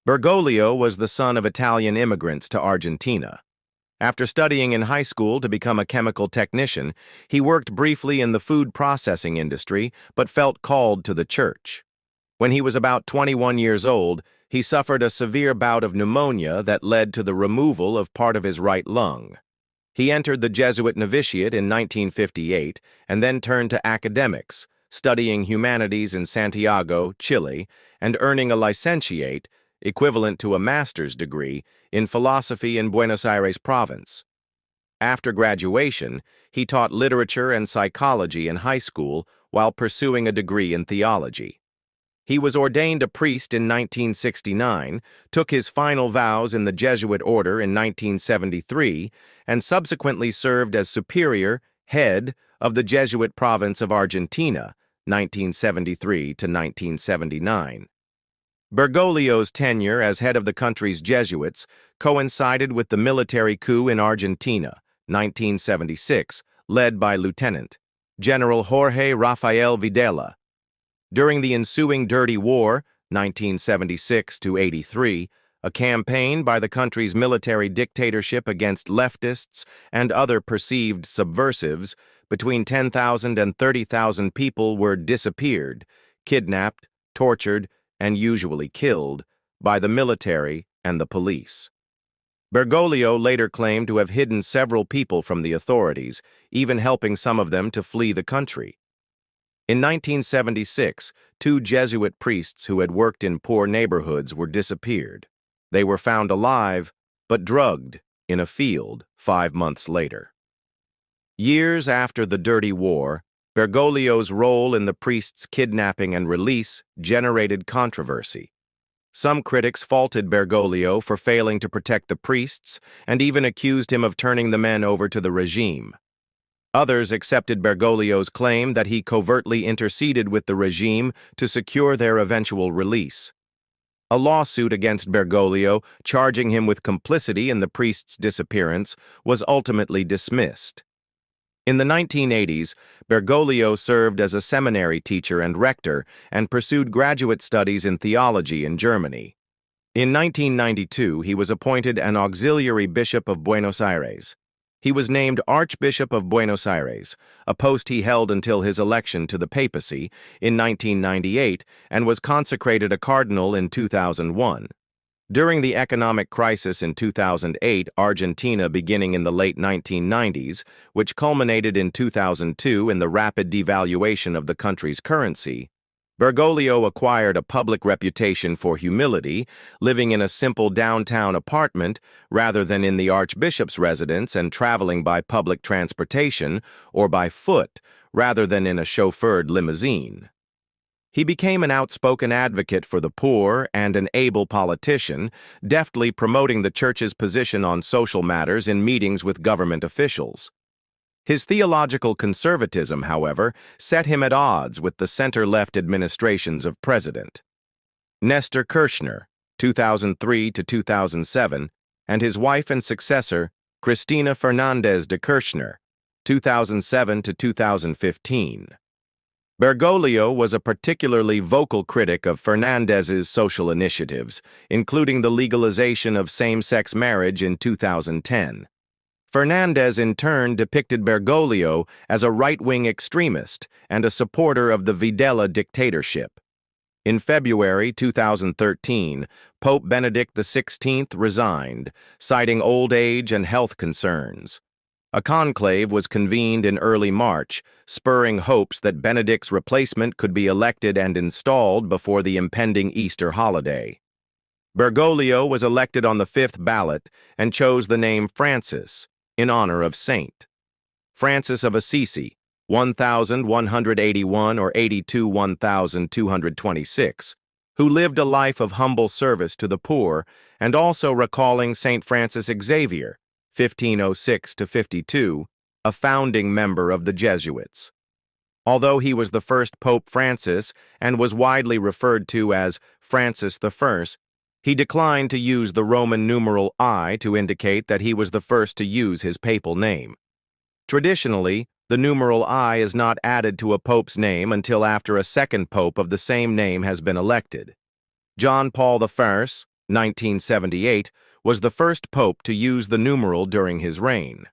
Bergoglio was the son of Italian immigrants to Argentina. After studying in high school to become a chemical technician, he worked briefly in the food processing industry but felt called to the church. When he was about 21 years old, he suffered a severe bout of pneumonia that led to the removal of part of his right lung. He entered the Jesuit novitiate in 1958 and then turned to academics, studying humanities in Santiago, Chile, and earning a licentiate, equivalent to a master's degree, in philosophy in Buenos Aires province. After graduation, he taught literature and psychology in high school while pursuing a degree in theology. He was ordained a priest in 1969, took his final vows in the Jesuit order in 1973, and subsequently served as superior, head of the Jesuit province of Argentina, 1973 to 1979. Bergoglio's tenure as head of the country's Jesuits coincided with the military coup in Argentina, 1976, led by Lieutenant General Jorge Rafael Videla. During the ensuing Dirty War, 1976 to 83, a campaign by the country's military dictatorship against leftists and other perceived subversives, between 10,000 and 30,000 people were disappeared, kidnapped, tortured, and usually killed by the military and the police. Bergoglio later claimed to have hidden several people from the authorities, even helping some of them to flee the country. In 1976, 2 Jesuit priests who had worked in poor neighborhoods were disappeared. They were found alive, but drugged, in a field 5 months later. Years after the Dirty War, Bergoglio's role in the priests' kidnapping and release generated controversy. Some critics faulted Bergoglio for failing to protect the priests and even accused him of turning the men over to the regime. Others accepted Bergoglio's claim that he covertly interceded with the regime to secure their eventual release. A lawsuit against Bergoglio, charging him with complicity in the priest's disappearance, was ultimately dismissed. In the 1980s, Bergoglio served as a seminary teacher and rector and pursued graduate studies in theology in Germany. In 1992, he was appointed an auxiliary bishop of Buenos Aires. He was named Archbishop of Buenos Aires, a post he held until his election to the papacy in 1998, and was consecrated a cardinal in 2001. During the economic crisis in 2008, Argentina beginning in the late 1990s, which culminated in 2002 in the rapid devaluation of the country's currency, Bergoglio acquired a public reputation for humility, living in a simple downtown apartment rather than in the archbishop's residence and traveling by public transportation or by foot rather than in a chauffeured limousine. He became an outspoken advocate for the poor and an able politician, deftly promoting the church's position on social matters in meetings with government officials. His theological conservatism, however, set him at odds with the center-left administrations of President Nestor Kirchner, 2003 to 2007, and his wife and successor, Cristina Fernández de Kirchner, 2007 to 2015. Bergoglio was a particularly vocal critic of Fernández's social initiatives, including the legalization of same-sex marriage in 2010. Fernández in turn depicted Bergoglio as a right-wing extremist and a supporter of the Videla dictatorship. In February 2013, Pope Benedict XVI resigned, citing old age and health concerns. A conclave was convened in early March, spurring hopes that Benedict's replacement could be elected and installed before the impending Easter holiday. Bergoglio was elected on the 5th ballot and chose the name Francis, in honor of Saint Francis of Assisi, 1181 or 82 1226, who lived a life of humble service to the poor, and also recalling St. Francis Xavier, 1506 to 52, a founding member of the Jesuits. Although he was the first Pope Francis and was widely referred to as Francis I, he declined to use the Roman numeral I to indicate that he was the first to use his papal name. Traditionally, the numeral I is not added to a pope's name until after a second pope of the same name has been elected. John Paul I, 1978, was the first pope to use the numeral during his reign.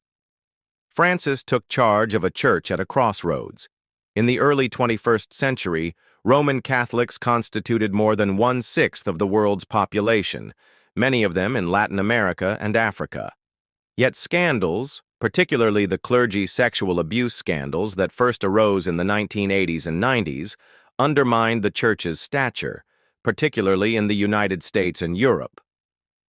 Francis took charge of a church at a crossroads. In the early 21st century, Roman Catholics constituted more than 1/6 of the world's population, many of them in Latin America and Africa. Yet scandals, particularly the clergy sexual abuse scandals that first arose in the 1980s and 90s, undermined the Church's stature, particularly in the United States and Europe.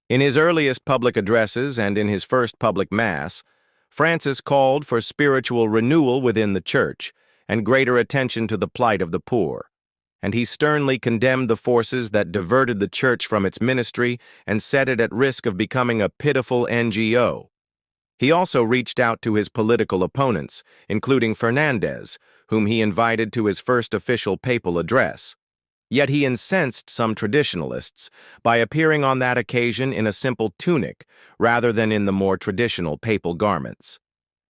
In his earliest public addresses and in his first public Mass, Francis called for spiritual renewal within the Church and greater attention to the plight of the poor, and he sternly condemned the forces that diverted the Church from its ministry and set it at risk of becoming a pitiful NGO. He also reached out to his political opponents, including Fernandez, whom he invited to his first official papal address. Yet he incensed some traditionalists by appearing on that occasion in a simple tunic rather than in the more traditional papal garments.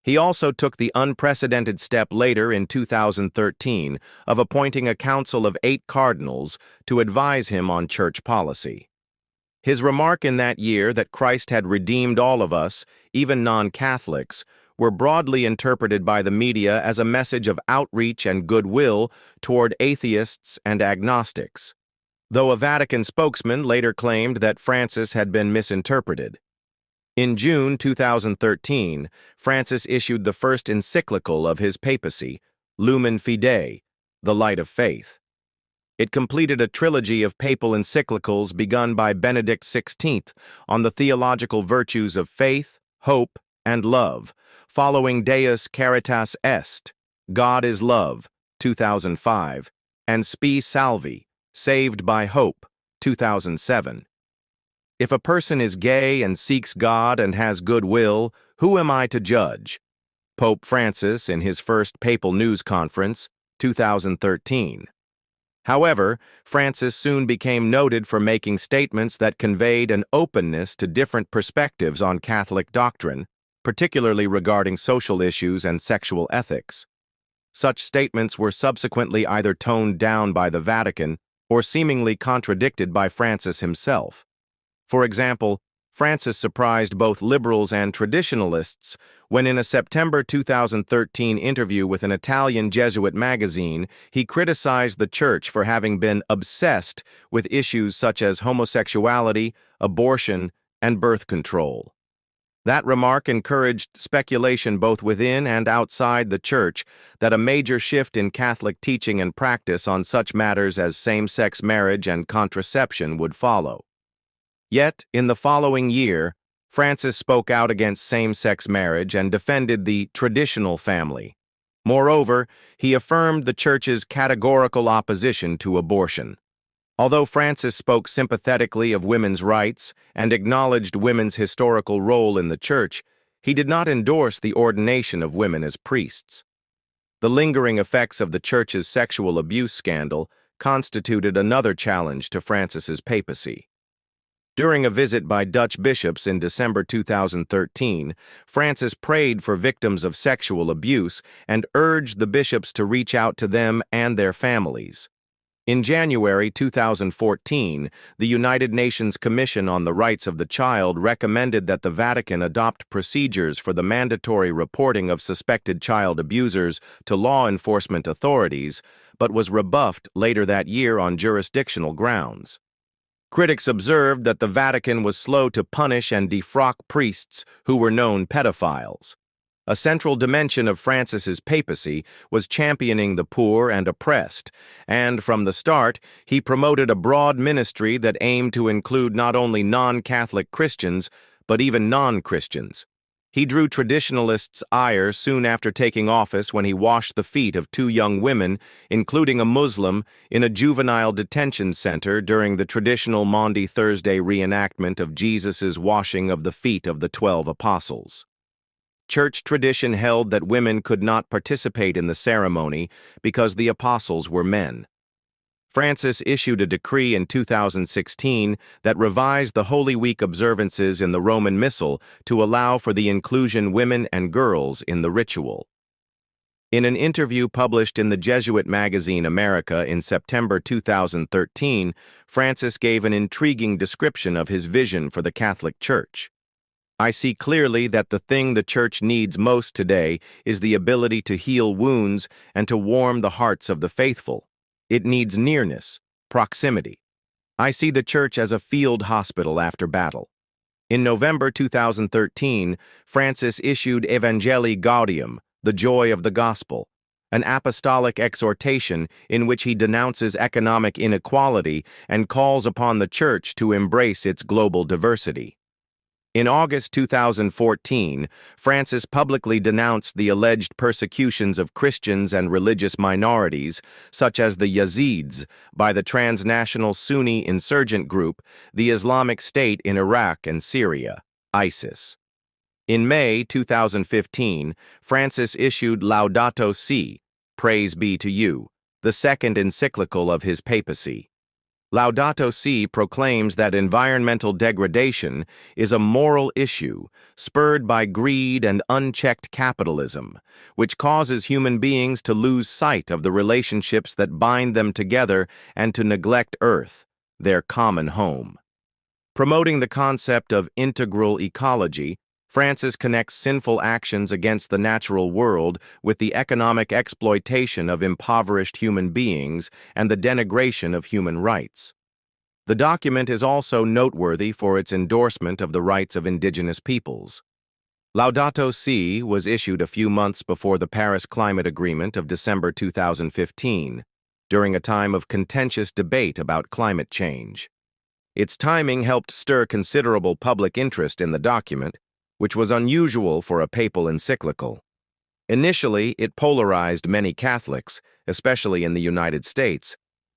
He also took the unprecedented step later in 2013 of appointing a council of 8 cardinals to advise him on church policy. His remark in that year that Christ had redeemed all of us, even non-Catholics, were broadly interpreted by the media as a message of outreach and goodwill toward atheists and agnostics, though a Vatican spokesman later claimed that Francis had been misinterpreted. In June 2013, Francis issued the first encyclical of his papacy, Lumen Fidei, The Light of Faith. It completed a trilogy of papal encyclicals begun by Benedict XVI on the theological virtues of faith, hope, and love, following Deus Caritas Est, God is Love, 2005, and Spi Salvi, Saved by Hope, 2007. If a person is gay and seeks God and has goodwill, who am I to judge? Pope Francis in his first papal news conference, 2013. However, Francis soon became noted for making statements that conveyed an openness to different perspectives on Catholic doctrine, particularly regarding social issues and sexual ethics. Such statements were subsequently either toned down by the Vatican or seemingly contradicted by Francis himself. For example, Francis surprised both liberals and traditionalists when in a September 2013 interview with an Italian Jesuit magazine, he criticized the Church for having been obsessed with issues such as homosexuality, abortion, and birth control. That remark encouraged speculation both within and outside the Church that a major shift in Catholic teaching and practice on such matters as same-sex marriage and contraception would follow. Yet, in the following year, Francis spoke out against same-sex marriage and defended the traditional family. Moreover, he affirmed the Church's categorical opposition to abortion. Although Francis spoke sympathetically of women's rights and acknowledged women's historical role in the Church, he did not endorse the ordination of women as priests. The lingering effects of the Church's sexual abuse scandal constituted another challenge to Francis's papacy. During a visit by Dutch bishops in December 2013, Francis prayed for victims of sexual abuse and urged the bishops to reach out to them and their families. In January 2014, the United Nations Commission on the Rights of the Child recommended that the Vatican adopt procedures for the mandatory reporting of suspected child abusers to law enforcement authorities, but was rebuffed later that year on jurisdictional grounds. Critics observed that the Vatican was slow to punish and defrock priests who were known pedophiles. A central dimension of Francis's papacy was championing the poor and oppressed, and from the start, he promoted a broad ministry that aimed to include not only non-Catholic Christians, but even non-Christians. He drew traditionalists' ire soon after taking office when he washed the feet of 2 young women, including a Muslim, in a juvenile detention center during the traditional Maundy Thursday reenactment of Jesus' washing of the feet of the 12 apostles. Church tradition held that women could not participate in the ceremony because the apostles were men. Francis issued a decree in 2016 that revised the Holy Week observances in the Roman Missal to allow for the inclusion women and girls in the ritual. In an interview published in the Jesuit magazine America in September 2013, Francis gave an intriguing description of his vision for the Catholic Church. "I see clearly that the thing the Church needs most today is the ability to heal wounds and to warm the hearts of the faithful. It needs nearness, proximity. I see the Church as a field hospital after battle." In November 2013, Francis issued Evangelii Gaudium, the joy of the gospel, an apostolic exhortation in which he denounces economic inequality and calls upon the Church to embrace its global diversity. In August 2014, Francis publicly denounced the alleged persecutions of Christians and religious minorities, such as the Yazidis, by the transnational Sunni insurgent group, the Islamic State in Iraq and Syria, ISIS. In May 2015, Francis issued Laudato Si, Praise Be to You, the second encyclical of his papacy. Laudato Si proclaims that environmental degradation is a moral issue spurred by greed and unchecked capitalism, which causes human beings to lose sight of the relationships that bind them together and to neglect Earth, their common home. Promoting the concept of integral ecology, Francis connects sinful actions against the natural world with the economic exploitation of impoverished human beings and the denigration of human rights. The document is also noteworthy for its endorsement of the rights of indigenous peoples. Laudato Si was issued a few months before the Paris Climate Agreement of December 2015, during a time of contentious debate about climate change. Its timing helped stir considerable public interest in the document, which was unusual for a papal encyclical. Initially, it polarized many Catholics, especially in the United States,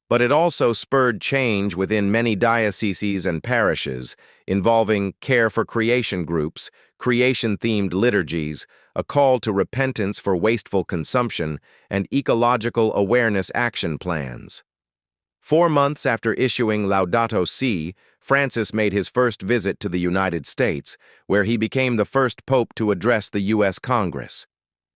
but it also spurred change within many dioceses and parishes, involving care for creation groups, creation-themed liturgies, a call to repentance for wasteful consumption, and ecological awareness action plans. 4 months after issuing Laudato Si, Francis made his first visit to the United States, where he became the first pope to address the U.S. Congress.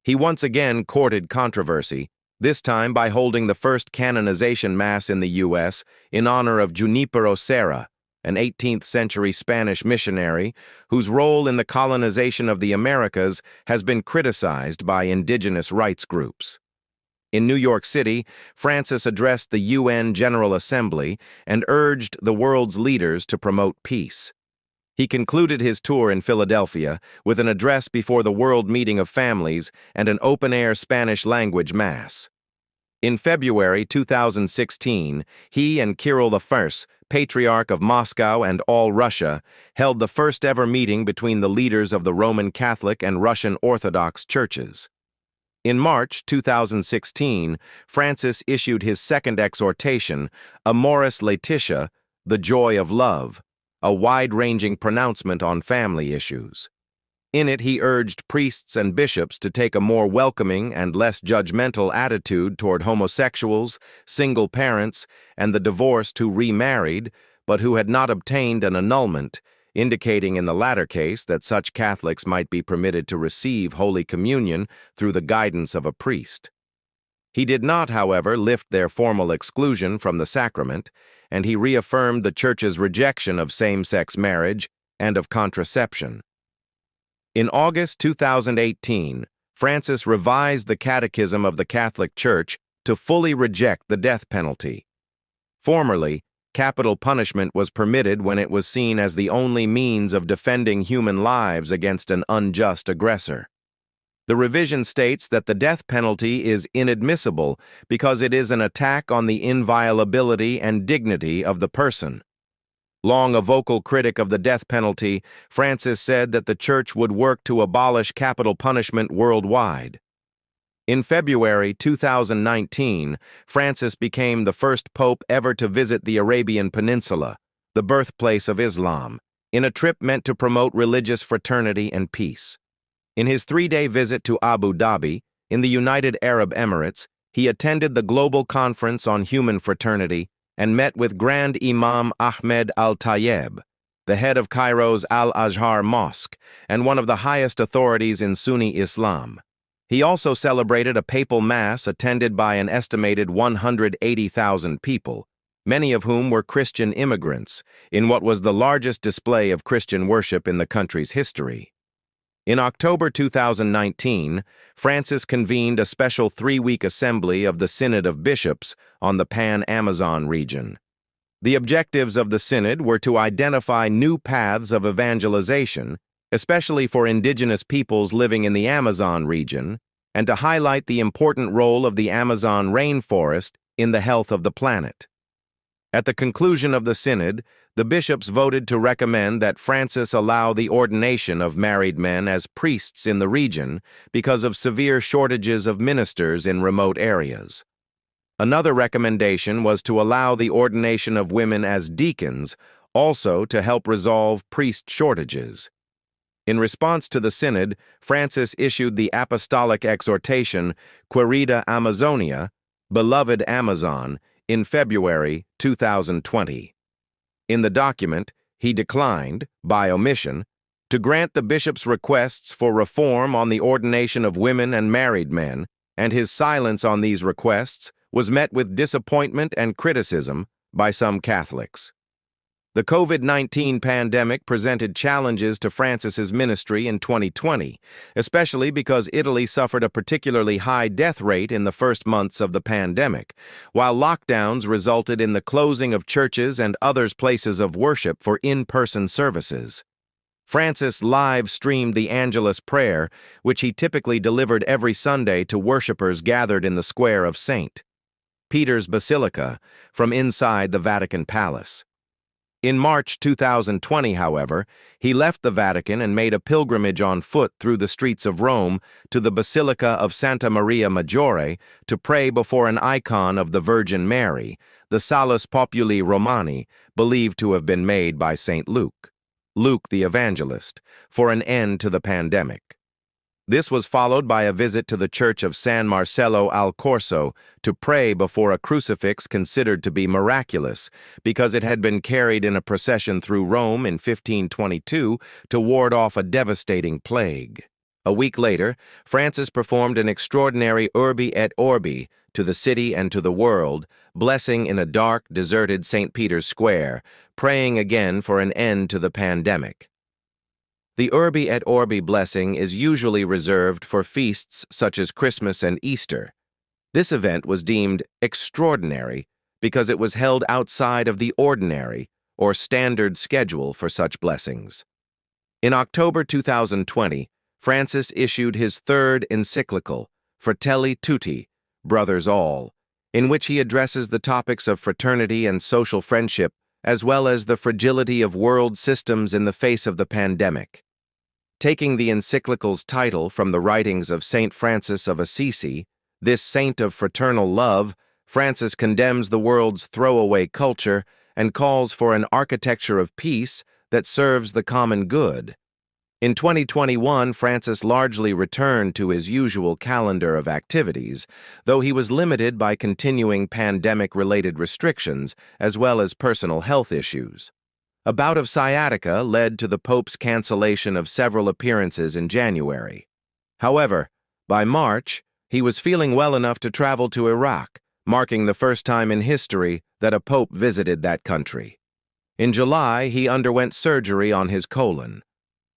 He once again courted controversy, this time by holding the first canonization mass in the U.S. in honor of Junipero Serra, an 18th-century Spanish missionary whose role in the colonization of the Americas has been criticized by indigenous rights groups. In New York City, Francis addressed the UN General Assembly and urged the world's leaders to promote peace. He concluded his tour in Philadelphia with an address before the World Meeting of Families and an open-air Spanish-language mass. In February 2016, he and Kirill I, Patriarch of Moscow and all Russia, held the first-ever meeting between the leaders of the Roman Catholic and Russian Orthodox churches. In March 2016, Francis issued his second exhortation, Amoris Laetitia, the Joy of Love, a wide-ranging pronouncement on family issues. In it, he urged priests and bishops to take a more welcoming and less judgmental attitude toward homosexuals, single parents, and the divorced who remarried, but who had not obtained an annulment, indicating in the latter case that such Catholics might be permitted to receive Holy Communion through the guidance of a priest. He did not, however, lift their formal exclusion from the sacrament, and he reaffirmed the Church's rejection of same-sex marriage and of contraception. In August 2018, Francis revised the Catechism of the Catholic Church to fully reject the death penalty. Formerly, capital punishment was permitted when it was seen as the only means of defending human lives against an unjust aggressor. The revision states that the death penalty is inadmissible because it is an attack on the inviolability and dignity of the person. Long a vocal critic of the death penalty, Francis said that the Church would work to abolish capital punishment worldwide. In February 2019, Francis became the first pope ever to visit the Arabian Peninsula, the birthplace of Islam, in a trip meant to promote religious fraternity and peace. In his 3-day visit to Abu Dhabi, in the United Arab Emirates, he attended the Global Conference on Human Fraternity and met with Grand Imam Ahmed al-Tayeb, the head of Cairo's Al-Azhar Mosque and one of the highest authorities in Sunni Islam. He also celebrated a papal mass attended by an estimated 180,000 people, many of whom were Christian immigrants, in what was the largest display of Christian worship in the country's history. In October 2019, Francis convened a special 3-week assembly of the Synod of Bishops on the Pan-Amazon region. The objectives of the Synod were to identify new paths of evangelization, especially for indigenous peoples living in the Amazon region, and to highlight the important role of the Amazon rainforest in the health of the planet. At the conclusion of the Synod, the bishops voted to recommend that Francis allow the ordination of married men as priests in the region because of severe shortages of ministers in remote areas. Another recommendation was to allow the ordination of women as deacons, also to help resolve priest shortages. In response to the Synod, Francis issued the apostolic exhortation Querida Amazonia, Beloved Amazon, in February 2020. In the document, he declined, by omission, to grant the bishop's requests for reform on the ordination of women and married men, and his silence on these requests was met with disappointment and criticism by some Catholics. The COVID-19 pandemic presented challenges to Francis's ministry in 2020, especially because Italy suffered a particularly high death rate in the first months of the pandemic, while lockdowns resulted in the closing of churches and other places of worship for in-person services. Francis live-streamed the Angelus prayer, which he typically delivered every Sunday to worshippers gathered in the square of St. Peter's Basilica, from inside the Vatican Palace. In March 2020, however, he left the Vatican and made a pilgrimage on foot through the streets of Rome to the Basilica of Santa Maria Maggiore to pray before an icon of the Virgin Mary, the Salus Populi Romani, believed to have been made by St. Luke the Evangelist, for an end to the pandemic. This was followed by a visit to the Church of San Marcello al Corso to pray before a crucifix considered to be miraculous because it had been carried in a procession through Rome in 1522 to ward off a devastating plague. A week later, Francis performed an extraordinary Urbi et Orbi to the city and to the world, blessing in a dark, deserted St. Peter's Square, praying again for an end to the pandemic. The Urbi et Orbi blessing is usually reserved for feasts such as Christmas and Easter. This event was deemed extraordinary because it was held outside of the ordinary or standard schedule for such blessings. In October 2020, Francis issued his third encyclical, Fratelli Tutti, Brothers All, in which he addresses the topics of fraternity and social friendship, as well as the fragility of world systems in the face of the pandemic. Taking the encyclical's title from the writings of Saint Francis of Assisi, this saint of fraternal love, Francis condemns the world's throwaway culture and calls for an architecture of peace that serves the common good. In 2021, Francis largely returned to his usual calendar of activities, though he was limited by continuing pandemic-related restrictions as well as personal health issues. A bout of sciatica led to the Pope's cancellation of several appearances in January. However, by March, he was feeling well enough to travel to Iraq, marking the first time in history that a Pope visited that country. In July, he underwent surgery on his colon.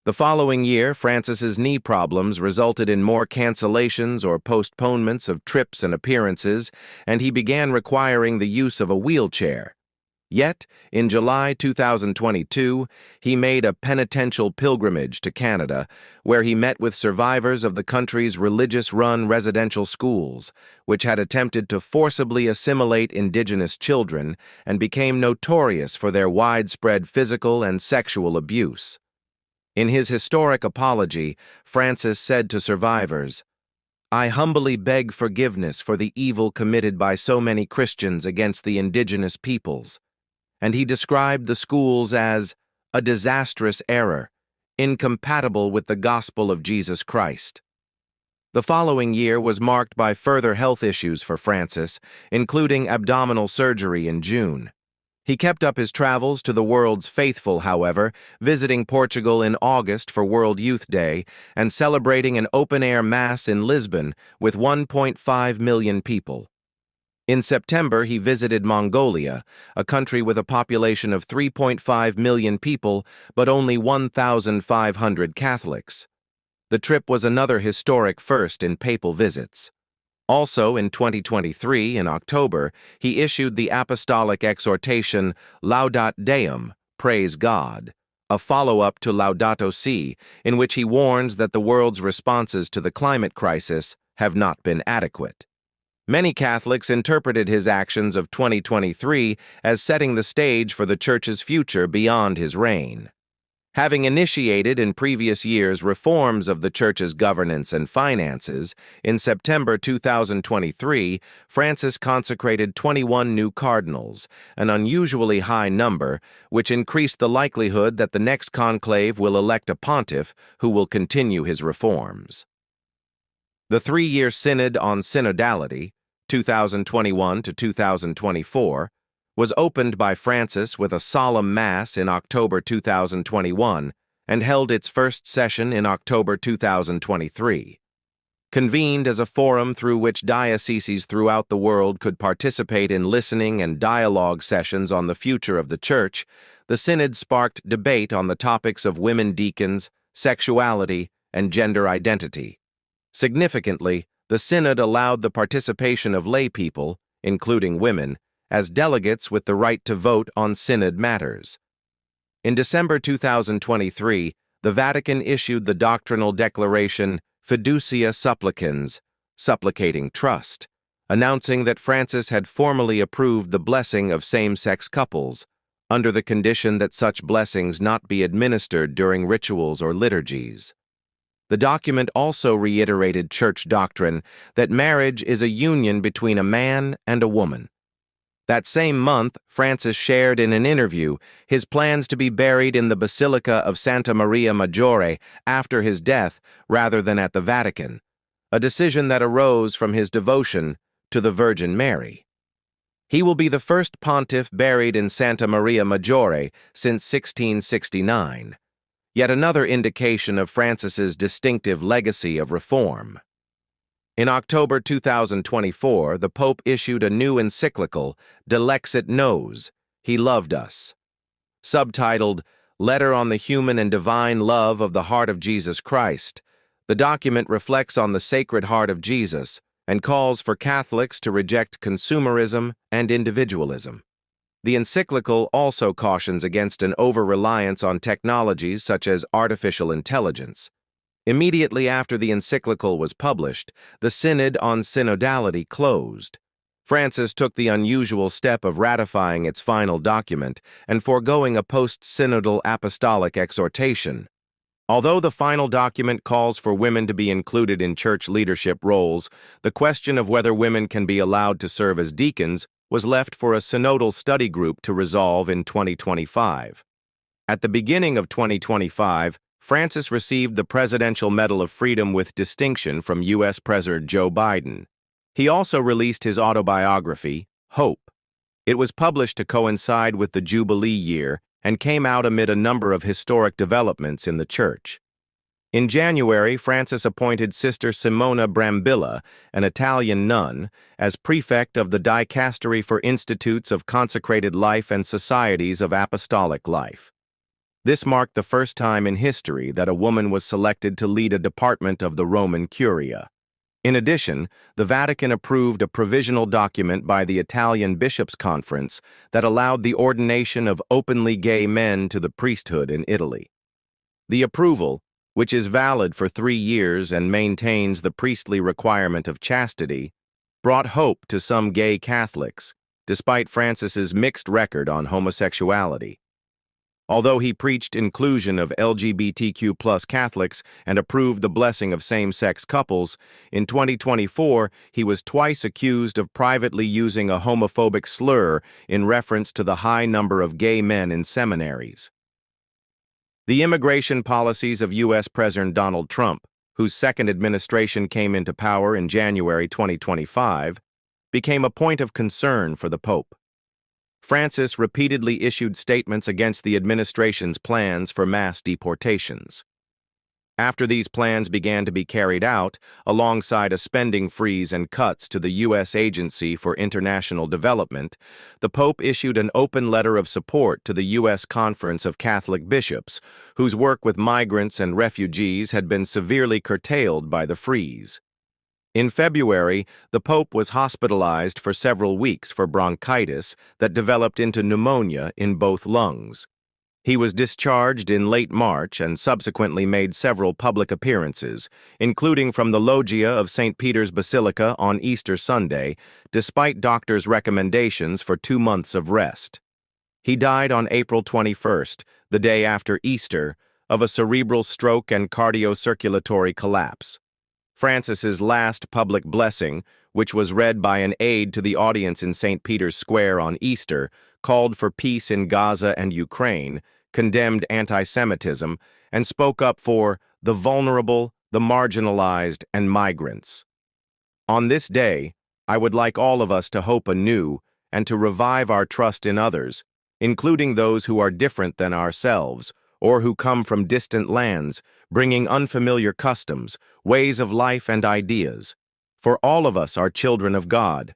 The following year, Francis's knee problems resulted in more cancellations or postponements of trips and appearances, and he began requiring the use of a wheelchair. Yet, in July 2022, he made a penitential pilgrimage to Canada, where he met with survivors of the country's religious-run residential schools, which had attempted to forcibly assimilate Indigenous children and became notorious for their widespread physical and sexual abuse. In his historic apology, Francis said to survivors, "I humbly beg forgiveness for the evil committed by so many Christians against the indigenous peoples," and he described the schools as a disastrous error, incompatible with the gospel of Jesus Christ. The following year was marked by further health issues for Francis, including abdominal surgery in June. He kept up his travels to the world's faithful, however, visiting Portugal in August for World Youth Day and celebrating an open-air mass in Lisbon with 1.5 million people. In September, he visited Mongolia, a country with a population of 3.5 million people but only 1,500 Catholics. The trip was another historic first in papal visits. Also, in 2023, in October, he issued the apostolic exhortation Laudat Deum, Praise God, a follow-up to Laudato Si, in which he warns that the world's responses to the climate crisis have not been adequate. Many Catholics interpreted his actions of 2023 as setting the stage for the Church's future beyond his reign. Having initiated in previous years reforms of the Church's governance and finances, in September 2023, Francis consecrated 21 new cardinals, an unusually high number, which increased the likelihood that the next conclave will elect a pontiff who will continue his reforms. The three-year Synod on Synodality, 2021 to 2024, was opened by Francis with a solemn mass in October 2021 and held its first session in October 2023. Convened as a forum through which dioceses throughout the world could participate in listening and dialogue sessions on the future of the Church, the Synod sparked debate on the topics of women deacons, sexuality, and gender identity. Significantly, the Synod allowed the participation of lay people, including women, as delegates with the right to vote on Synod matters. In December 2023, the Vatican issued the doctrinal declaration Fiducia Supplicans, Supplicating Trust, announcing that Francis had formally approved the blessing of same-sex couples, under the condition that such blessings not be administered during rituals or liturgies. The document also reiterated Church doctrine that marriage is a union between a man and a woman. That same month, Francis shared in an interview his plans to be buried in the Basilica of Santa Maria Maggiore after his death rather than at the Vatican, a decision that arose from his devotion to the Virgin Mary. He will be the first pontiff buried in Santa Maria Maggiore since 1669, yet another indication of Francis's distinctive legacy of reform. In October 2024, the Pope issued a new encyclical, Delexit Nos, He Loved Us. Subtitled, Letter on the Human and Divine Love of the Heart of Jesus Christ, the document reflects on the Sacred Heart of Jesus and calls for Catholics to reject consumerism and individualism. The encyclical also cautions against an over-reliance on technologies such as artificial intelligence. Immediately after the encyclical was published, the Synod on Synodality closed. Francis took the unusual step of ratifying its final document and foregoing a post-synodal apostolic exhortation. Although the final document calls for women to be included in church leadership roles, the question of whether women can be allowed to serve as deacons was left for a synodal study group to resolve in 2025. At the beginning of 2025, Francis received the Presidential Medal of Freedom with distinction from U.S. President Joe Biden. He also released his autobiography, Hope. It was published to coincide with the Jubilee year and came out amid a number of historic developments in the Church. In January, Francis appointed Sister Simona Brambilla, an Italian nun, as prefect of the Dicastery for Institutes of Consecrated Life and Societies of Apostolic Life. This marked the first time in history that a woman was selected to lead a department of the Roman Curia. In addition, the Vatican approved a provisional document by the Italian Bishops' Conference that allowed the ordination of openly gay men to the priesthood in Italy. The approval, which is valid for 3 years and maintains the priestly requirement of chastity, brought hope to some gay Catholics, despite Francis's mixed record on homosexuality. Although he preached inclusion of LGBTQ+ Catholics and approved the blessing of same-sex couples, in 2024 he was twice accused of privately using a homophobic slur in reference to the high number of gay men in seminaries. The immigration policies of U.S. President Donald Trump, whose second administration came into power in January 2025, became a point of concern for the Pope. Francis repeatedly issued statements against the administration's plans for mass deportations. After these plans began to be carried out, alongside a spending freeze and cuts to the U.S. Agency for International Development, the Pope issued an open letter of support to the U.S. Conference of Catholic Bishops, whose work with migrants and refugees had been severely curtailed by the freeze. In February, the Pope was hospitalized for several weeks for bronchitis that developed into pneumonia in both lungs. He was discharged in late March and subsequently made several public appearances, including from the loggia of St. Peter's Basilica on Easter Sunday, despite doctors' recommendations for 2 months of rest. He died on April 21st, the day after Easter, of a cerebral stroke and cardiocirculatory collapse. Francis's last public blessing, which was read by an aide to the audience in St. Peter's Square on Easter, called for peace in Gaza and Ukraine, condemned anti-Semitism, and spoke up for the vulnerable, the marginalized, and migrants. On this day, I would like all of us to hope anew and to revive our trust in others, including those who are different than ourselves or who come from distant lands, bringing unfamiliar customs, ways of life, and ideas. For all of us are children of God,